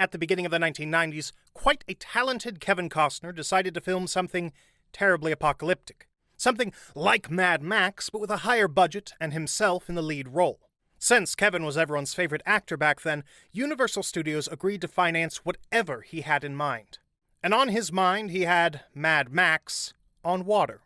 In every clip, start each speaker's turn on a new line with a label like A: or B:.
A: At the beginning of the 1990s, quite a talented Kevin Costner decided to film something terribly apocalyptic. Something like Mad Max, but with a higher budget and himself in the lead role. Since Kevin was everyone's favorite actor back then, Universal Studios agreed to finance whatever he had in mind. And on his mind, he had Mad Max on water.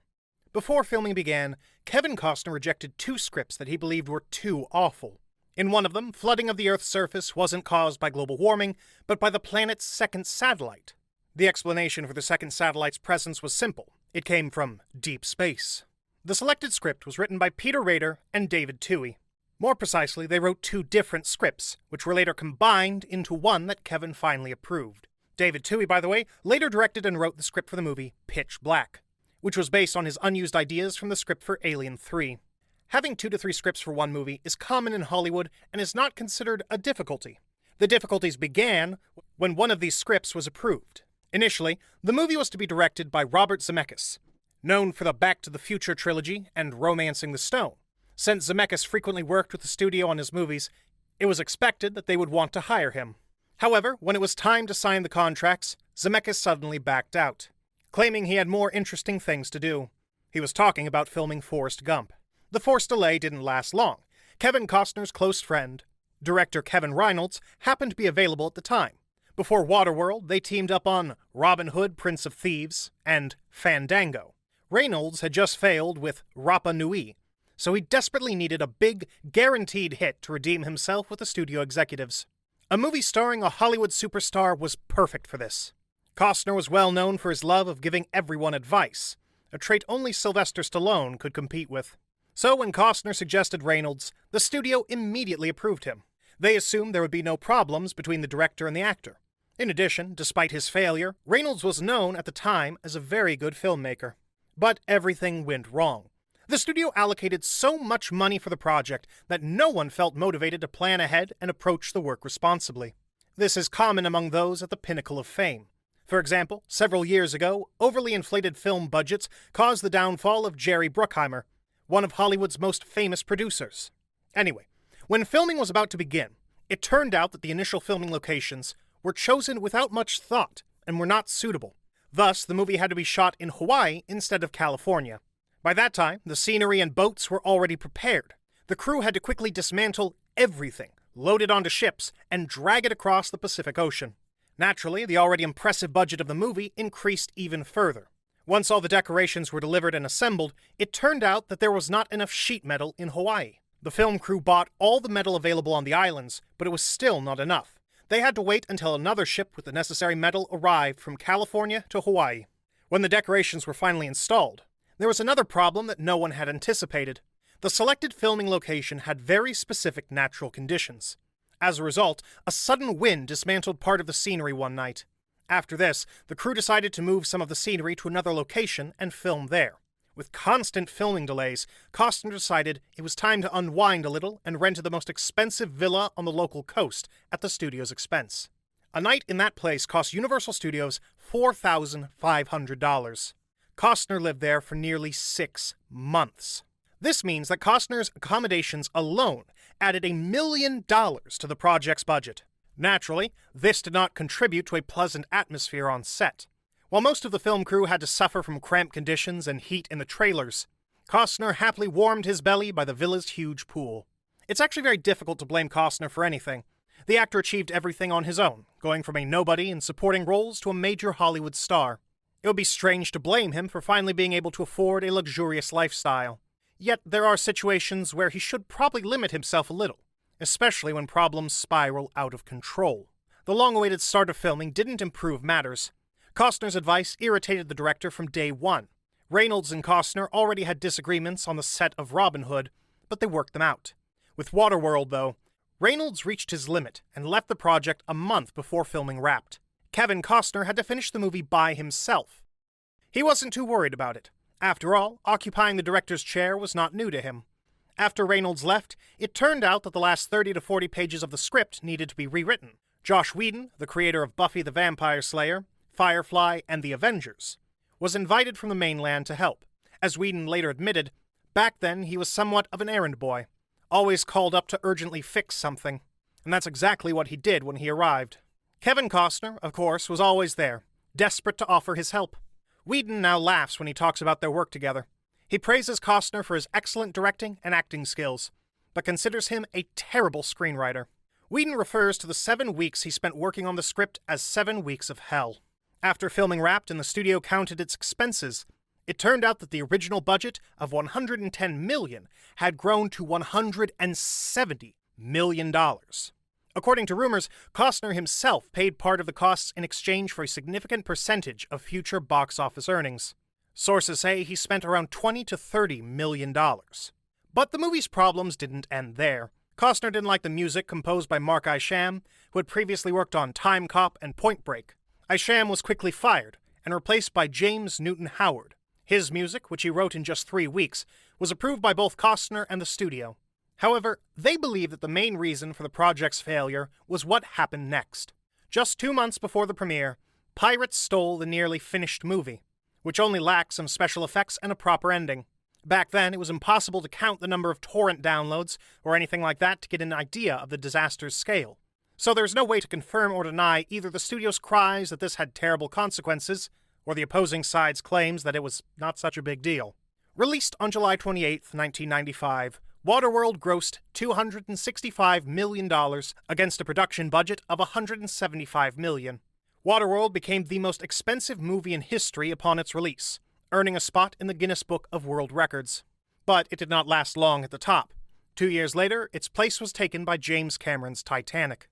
A: Before filming began, Kevin Costner rejected 2 scripts that he believed were too awful. In one of them, flooding of the Earth's surface wasn't caused by global warming, but by the planet's second satellite. The explanation for the second satellite's presence was simple. It came from deep space. The selected script was written by Peter Rader and David Twohy. More precisely, they wrote 2 different scripts, which were later combined into one that Kevin finally approved. David Twohy, by the way, later directed and wrote the script for the movie Pitch Black, which was based on his unused ideas from the script for Alien 3. Having 2 to 3 scripts for one movie is common in Hollywood and is not considered a difficulty. The difficulties began when one of these scripts was approved. Initially, the movie was to be directed by Robert Zemeckis, known for the Back to the Future trilogy and Romancing the Stone. Since Zemeckis frequently worked with the studio on his movies, it was expected that they would want to hire him. However, when it was time to sign the contracts, Zemeckis suddenly backed out, claiming he had more interesting things to do. He was talking about filming Forrest Gump. The forced delay didn't last long. Kevin Costner's close friend, director Kevin Reynolds, happened to be available at the time. Before Waterworld, they teamed up on Robin Hood, Prince of Thieves, and Fandango. Reynolds had just failed with Rapa Nui, so he desperately needed a big, guaranteed hit to redeem himself with the studio executives. A movie starring a Hollywood superstar was perfect for this. Costner was well known for his love of giving everyone advice, a trait only Sylvester Stallone could compete with. So when Costner suggested Reynolds, the studio immediately approved him. They assumed there would be no problems between the director and the actor. In addition, despite his failure, Reynolds was known at the time as a very good filmmaker. But everything went wrong. The studio allocated so much money for the project that no one felt motivated to plan ahead and approach the work responsibly. This is common among those at the pinnacle of fame. For example, several years ago, overly inflated film budgets caused the downfall of Jerry Bruckheimer, one of Hollywood's most famous producers. Anyway, when filming was about to begin, it turned out that the initial filming locations were chosen without much thought and were not suitable. Thus, the movie had to be shot in Hawaii instead of California. By that time, the scenery and boats were already prepared. The crew had to quickly dismantle everything, load it onto ships, and drag it across the Pacific Ocean. Naturally, the already impressive budget of the movie increased even further. Once all the decorations were delivered and assembled, it turned out that there was not enough sheet metal in Hawaii. The film crew bought all the metal available on the islands, but it was still not enough. They had to wait until another ship with the necessary metal arrived from California to Hawaii. When the decorations were finally installed, there was another problem that no one had anticipated. The selected filming location had very specific natural conditions. As a result, a sudden wind dismantled part of the scenery one night. After this, the crew decided to move some of the scenery to another location and film there. With constant filming delays, Costner decided it was time to unwind a little and rented the most expensive villa on the local coast at the studio's expense. A night in that place cost Universal Studios $4,500. Costner lived there for nearly 6 months. This means that Costner's accommodations alone added $1 million to the project's budget. Naturally, this did not contribute to a pleasant atmosphere on set. While most of the film crew had to suffer from cramped conditions and heat in the trailers, Costner happily warmed his belly by the villa's huge pool. It's actually very difficult to blame Costner for anything. The actor achieved everything on his own, going from a nobody in supporting roles to a major Hollywood star. It would be strange to blame him for finally being able to afford a luxurious lifestyle. Yet there are situations where he should probably limit himself a little, especially when problems spiral out of control. The long-awaited start of filming didn't improve matters. Costner's advice irritated the director from day one. Reynolds and Costner already had disagreements on the set of Robin Hood, but they worked them out. With Waterworld, though, Reynolds reached his limit and left the project a month before filming wrapped. Kevin Costner had to finish the movie by himself. He wasn't too worried about it. After all, occupying the director's chair was not new to him. After Reynolds left, it turned out that the last 30 to 40 pages of the script needed to be rewritten. Josh Whedon, the creator of Buffy the Vampire Slayer, Firefly, and The Avengers, was invited from the mainland to help. As Whedon later admitted, back then he was somewhat of an errand boy, always called up to urgently fix something. And that's exactly what he did when he arrived. Kevin Costner, of course, was always there, desperate to offer his help. Whedon now laughs when he talks about their work together. He praises Costner for his excellent directing and acting skills, but considers him a terrible screenwriter. Whedon refers to the 7 weeks he spent working on the script as 7 weeks of hell. After filming wrapped and the studio counted its expenses, it turned out that the original budget of $110 million had grown to $170 million. According to rumors, Costner himself paid part of the costs in exchange for a significant percentage of future box office earnings. Sources say he spent around $20 to $30 million. But the movie's problems didn't end there. Costner didn't like the music composed by Mark Isham, who had previously worked on Time Cop and Point Break. Isham was quickly fired and replaced by James Newton Howard. His music, which he wrote in just 3 weeks, was approved by both Costner and the studio. However, they believe that the main reason for the project's failure was what happened next. Just 2 months before the premiere, pirates stole the nearly finished movie, which only lacked some special effects and a proper ending. Back then, it was impossible to count the number of torrent downloads or anything like that to get an idea of the disaster's scale. So there's no way to confirm or deny either the studio's cries that this had terrible consequences, or the opposing side's claims that it was not such a big deal. Released on July 28, 1995, Waterworld grossed $265 million against a production budget of $175 million. Waterworld became the most expensive movie in history upon its release, earning a spot in the Guinness Book of World Records. But it did not last long at the top. 2 years later, its place was taken by James Cameron's Titanic.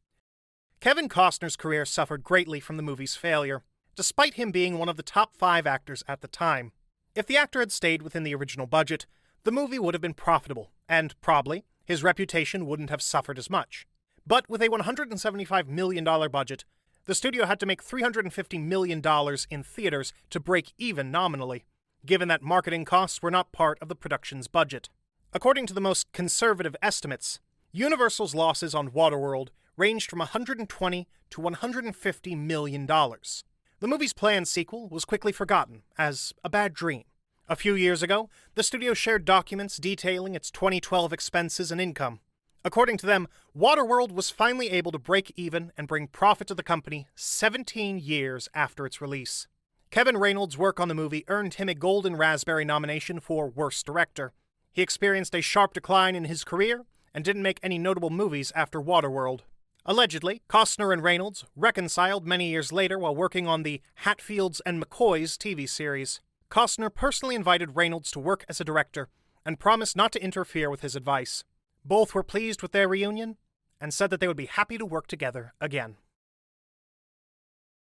A: Kevin Costner's career suffered greatly from the movie's failure, despite him being one of the top 5 actors at the time. If the actor had stayed within the original budget, the movie would have been profitable, and probably his reputation wouldn't have suffered as much. But with a $175 million budget, the studio had to make $350 million in theaters to break even nominally, given that marketing costs were not part of the production's budget. According to the most conservative estimates, Universal's losses on Waterworld ranged from $120 to $150 million. The movie's planned sequel was quickly forgotten as a bad dream. A few years ago, the studio shared documents detailing its 2012 expenses and income. According to them, Waterworld was finally able to break even and bring profit to the company 17 years after its release. Kevin Reynolds' work on the movie earned him a Golden Raspberry nomination for Worst Director. He experienced a sharp decline in his career and didn't make any notable movies after Waterworld. Allegedly, Costner and Reynolds reconciled many years later while working on the Hatfields and McCoys TV series. Costner personally invited Reynolds to work as a director and promised not to interfere with his advice. Both were pleased with their reunion and said that they would be happy to work together again.